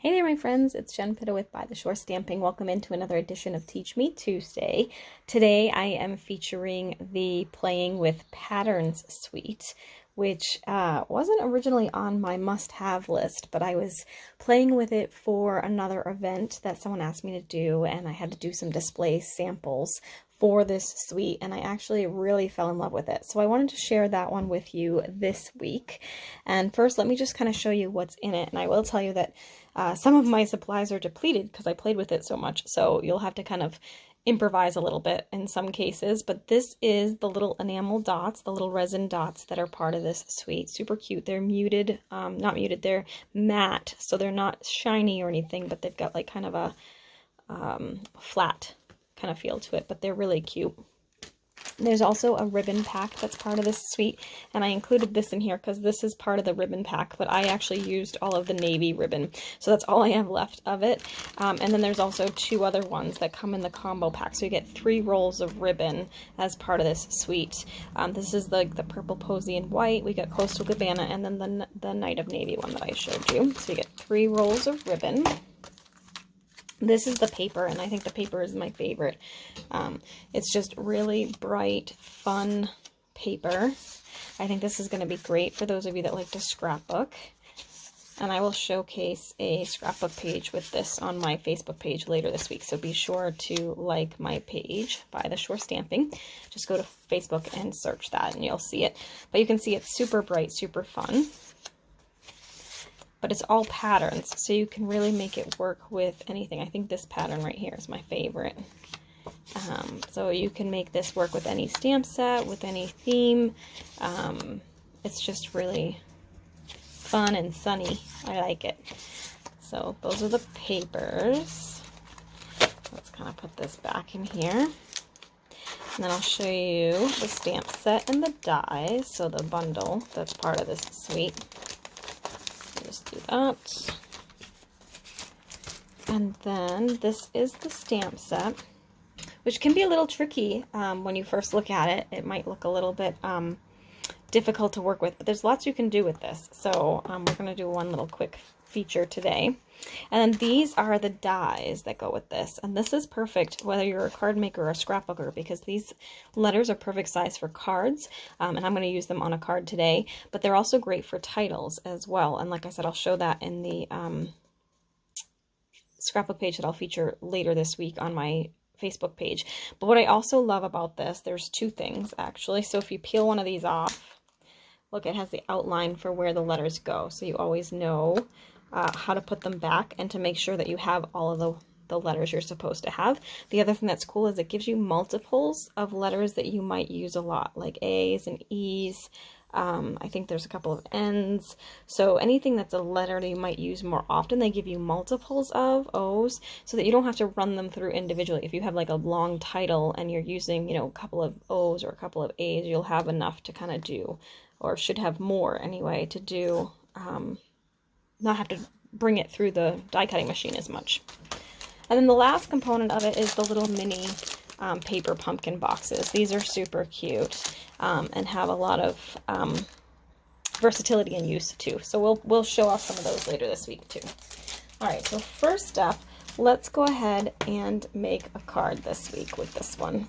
Hey there, my friends. It's Jen Pitta with By the Shore Stamping. Welcome into another edition of Teach Me Tuesday. Today I am featuring the Playing with Patterns suite, which wasn't originally on my must-have list, but I was playing with it for another event that someone asked me to do, and I had to do some display samples for this suite, and I actually really fell in love with it. So I wanted to share that one with you this week. And first, let me just kind of show you what's in it. And I will tell you that some of my supplies are depleted because I played with it so much. So you'll have to kind of improvise a little bit in some cases. But this is the little enamel dots, the little resin dots that are part of this suite. Super cute. They're muted, not muted, they're matte. So they're not shiny or anything, but they've got like kind of a flat kind of feel to it, but they're really cute. There's also a ribbon pack that's part of this suite, and I included this in here because this is part of the ribbon pack, but I actually used all of the navy ribbon, so that's all I have left of it. And then there's also two other ones that come in the combo pack, so you get 3 rolls of ribbon as part of this suite. This is the purple posy and white, we got coastal cabana, and then the night of navy one that I showed you. So you get 3 rolls of ribbon. This is the paper, and I think the paper is my favorite. It's just really bright, fun paper. I think this is going to be great for those of you that like to scrapbook. And I will showcase a scrapbook page with this on my Facebook page later this week. So be sure to like my page, By the Shore Stamping. Just go to Facebook and search that and you'll see it. But you can see it's super bright, super fun. But it's all patterns, so you can really make it work with anything. I think this pattern right here is my favorite. So you can make this work with any stamp set, with any theme. It's just really fun and sunny. I like it. So those are the papers. Let's kind of put this back in here. And then I'll show you the stamp set and the dies, so the bundle that's part of this suite. Just do that. And then this is the stamp set, which can be a little tricky when you first look at it. It might look a little bit difficult to work with, but there's lots you can do with this. So we're going to do one little quick feature today. And then these are the dies that go with this. And this is perfect whether you're a card maker or a scrapbooker, because these letters are perfect size for cards. And I'm going to use them on a card today, but they're also great for titles as well. And like I said, I'll show that in the scrapbook page that I'll feature later this week on my Facebook page. But what I also love about this, there's 2 things actually. So if you peel one of these off, look, it has the outline for where the letters go. So you always know how to put them back and to make sure that you have all of the letters you're supposed to have. The other thing that's cool is it gives you multiples of letters that you might use a lot, like A's and E's. I think there's a couple of N's. So anything that's a letter that you might use more often, they give you multiples of O's so that you don't have to run them through individually. If you have like a long title and you're using, you know, a couple of O's or a couple of A's, you'll have enough to kind of do, or should have more anyway, to do, not have to bring it through the die cutting machine as much. And then the last component of it is the little mini paper pumpkin boxes. These are super cute and have a lot of versatility and use too. So we'll show off some of those later this week too. All right, so first up, let's go ahead and make a card this week with this one.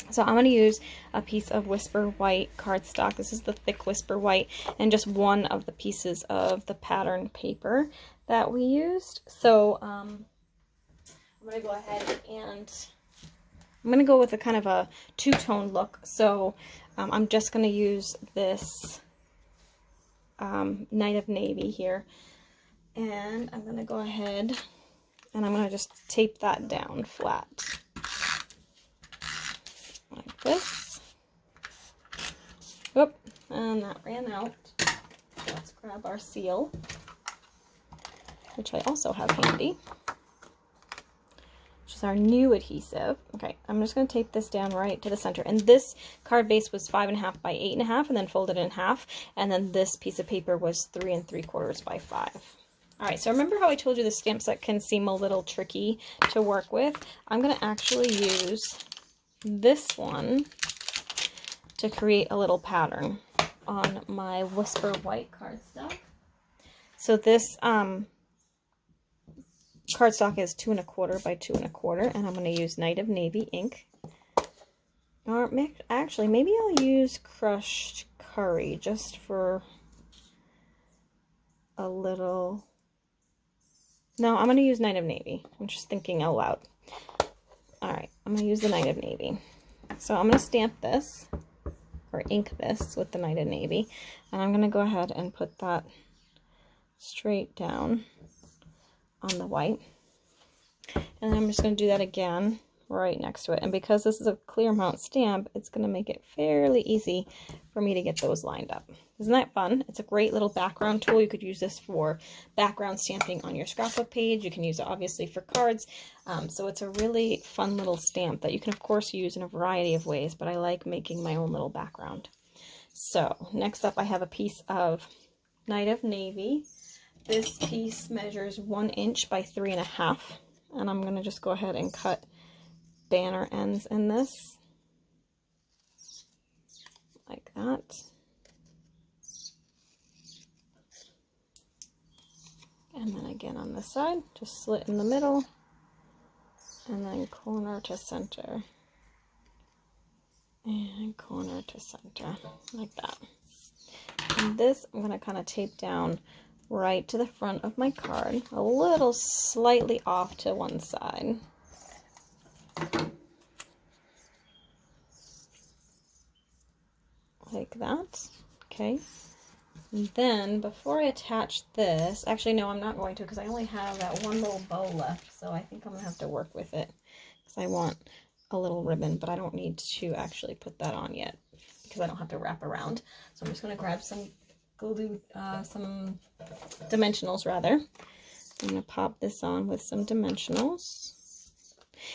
So I'm going to use a piece of Whisper White cardstock. This is the thick Whisper White, and just one of the pieces of the pattern paper that we used. So I'm going to go ahead and I'm going to go with a kind of a 2-tone look. So I'm just going to use this Night of Navy here, and I'm going to go ahead and I'm going to just tape that down flat. Like this. Whoop, and that ran out. Let's grab our seal, which I also have handy, which is our new adhesive. Okay, I'm just going to tape this down right to the center. And this card base was 5.5 by 8.5, and then folded in half. And then this piece of paper was 3 3/4 by 5. All right, so remember how I told you the stamp set can seem a little tricky to work with? I'm going to actually use this one to create a little pattern on my Whisper White cardstock. So this cardstock is 2 1/4 by 2 1/4, and I'm going to use Night of Navy ink. Or actually, maybe I'll use crushed curry just for a little. No, I'm going to use Night of Navy. I'm just thinking out loud. Alright, I'm going to use the Night of Navy. So I'm going to stamp this, or ink this with the Night of Navy. And I'm going to go ahead and put that straight down on the white. And then I'm just going to do that again right next to it. And because this is a clear mount stamp, it's going to make it fairly easy for me to get those lined up. Isn't that fun? It's a great little background tool. You could use this for background stamping on your scrapbook page. You can use it obviously for cards. So it's a really fun little stamp that you can of course use in a variety of ways, but I like making my own little background. So next up I have a piece of Night of Navy. This piece measures 1 inch by 3 1/2, and I'm going to just go ahead and cut banner ends in this like that. And then again on this side, just slit in the middle and then corner to center and corner to center like that. And this I'm going to kind of tape down right to the front of my card, a little slightly off to one side. Like that. Okay. And then before I attach this, actually no, I'm not going to, because I only have that one little bow left, so I think I'm going to have to work with it because I want a little ribbon, but I don't need to actually put that on yet because I don't have to wrap around. So I'm just going to grab some glue, some dimensionals rather. I'm going to pop this on with some dimensionals.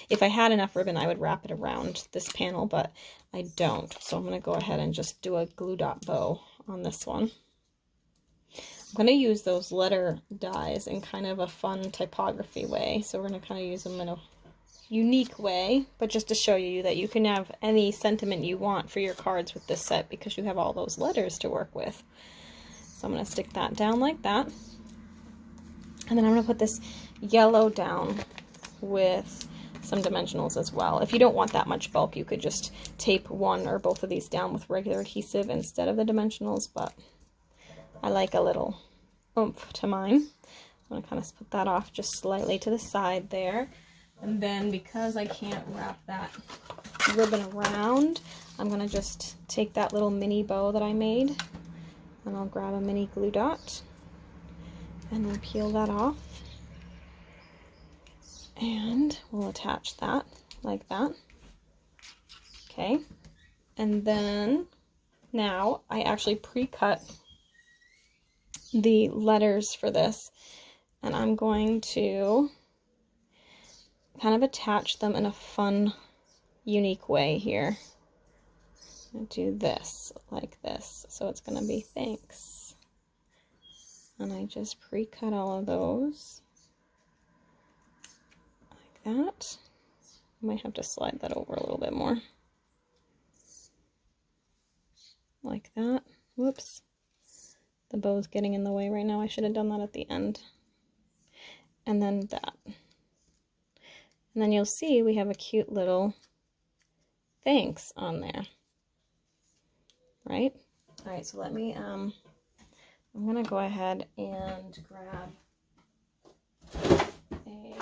If I had enough ribbon, I would wrap it around this panel, but I don't. So I'm going to go ahead and just do a glue dot bow on this one. I'm going to use those letter dies in kind of a fun typography way. So we're going to kind of use them in a unique way, but just to show you that you can have any sentiment you want for your cards with this set because you have all those letters to work with. So I'm going to stick that down like that. And then I'm going to put this yellow down with some dimensionals as well. If you don't want that much bulk, you could just tape one or both of these down with regular adhesive instead of the dimensionals, but I like a little oomph to mine. I'm going to kind of put that off just slightly to the side there. And then because I can't wrap that ribbon around, I'm going to just take that little mini bow that I made and I'll grab a mini glue dot and then peel that off. And we'll attach that like that. Okay. And then now I actually pre-cut the letters for this, and I'm going to kind of attach them in a fun, unique way here. I'm going to do this like this. So it's going to be thanks. And I just pre-cut all of those. That. I might have to slide that over a little bit more. Like that. Whoops. The bow's getting in the way right now. I should have done that at the end. And then that. And then you'll see we have a cute little thanks on there. Right? Alright, so let me, I'm going to go ahead and grab a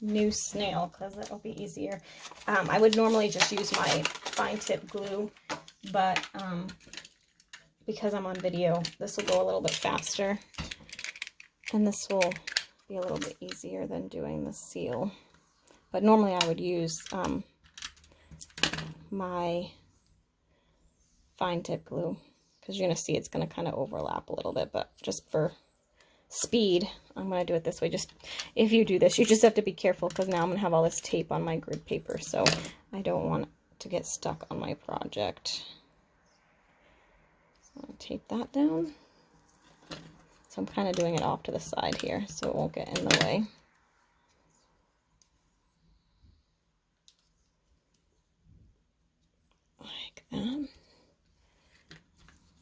new snail because it'll be easier. I would normally just use my fine tip glue, but because I'm on video, this will go a little bit faster and this will be a little bit easier than doing the seal. But normally I would use my fine tip glue because you're going to see it's going to kind of overlap a little bit, but just for speed, I'm going to do it this way. Just if you do this, you just have to be careful because now I'm going to have all this tape on my grid paper, so I don't want it to get stuck on my project. So I'll tape that down. So I'm kind of doing it off to the side here so it won't get in the way. Like that.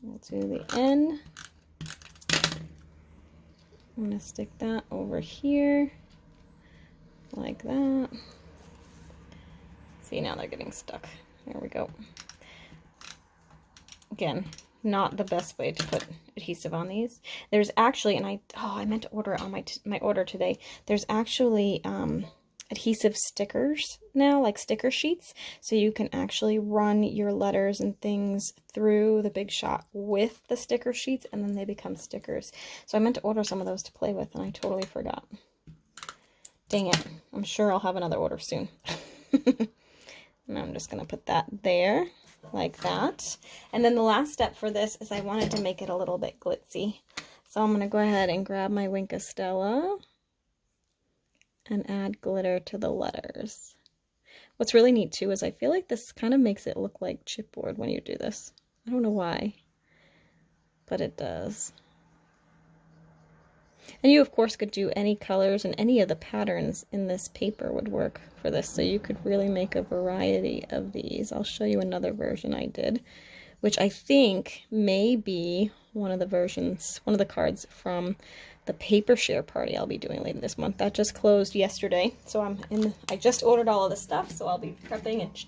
We'll do the N. I'm going to stick that over here like that. See, now they're getting stuck. There we go. Again, not the best way to put adhesive on these. There's actually, and I meant to order it on my order today. There's actually adhesive stickers now, like sticker sheets, so you can actually run your letters and things through the Big Shot with the sticker sheets, and then they become stickers. So I meant to order some of those to play with, and I totally forgot. Dang it. I'm sure I'll have another order soon. And I'm just going to put that there, like that. And then the last step for this is I wanted to make it a little bit glitzy. So I'm going to go ahead and grab my Wink of Stella and add glitter to the letters. What's really neat too is I feel like this kind of makes it look like chipboard when you do this. I don't know why, but it does. And you of course could do any colors, and any of the patterns in this paper would work for this, so you could really make a variety of these. I'll show you another version I did, which I think may be one of the cards from the paper share party I'll be doing later this month. That just closed yesterday, so I just ordered all of the stuff, so I'll be prepping and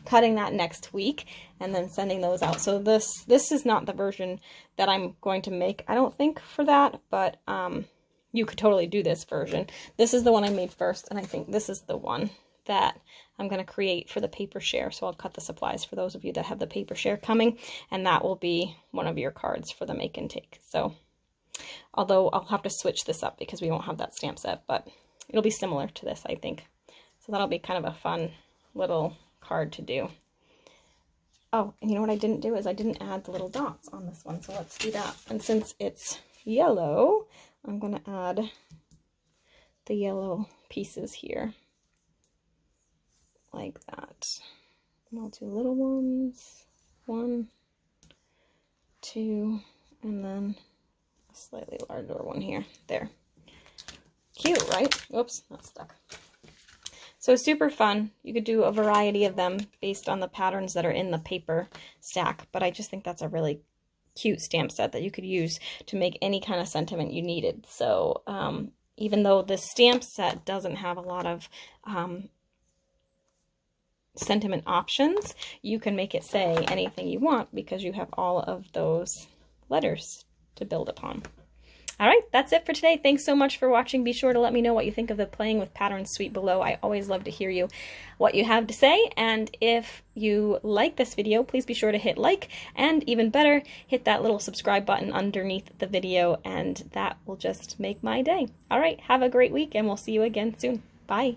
cutting that next week and then sending those out. So this is not the version that I'm going to make, I don't think, for that, but you could totally do this version. This is the one I made first, and I think this is the one that I'm going to create for the paper share. So I'll cut the supplies for those of you that have the paper share coming, and that will be one of your cards for the make and take. So although I'll have to switch this up because we won't have that stamp set, but it'll be similar to this, I think. So that'll be kind of a fun little card to do. Oh, and you know what I didn't do is I didn't add the little dots on this one, so let's do that. And since it's yellow, I'm going to add the yellow pieces here, like that. And I'll do little ones, 1, 2, and then a slightly larger one here. There. Cute, right? Oops, that's stuck. So super fun. You could do a variety of them based on the patterns that are in the paper stack, but I just think that's a really cute stamp set that you could use to make any kind of sentiment you needed. So even though the stamp set doesn't have a lot of sentiment options, you can make it say anything you want because you have all of those letters to build upon. All right, that's it for today. Thanks so much for watching. Be sure to let me know what you think of the Playing with Patterns suite below. I always love to hear what you have to say. And if you like this video, please be sure to hit like, and even better, hit that little subscribe button underneath the video, and that will just make my day. All right, have a great week, and we'll see you again soon. Bye.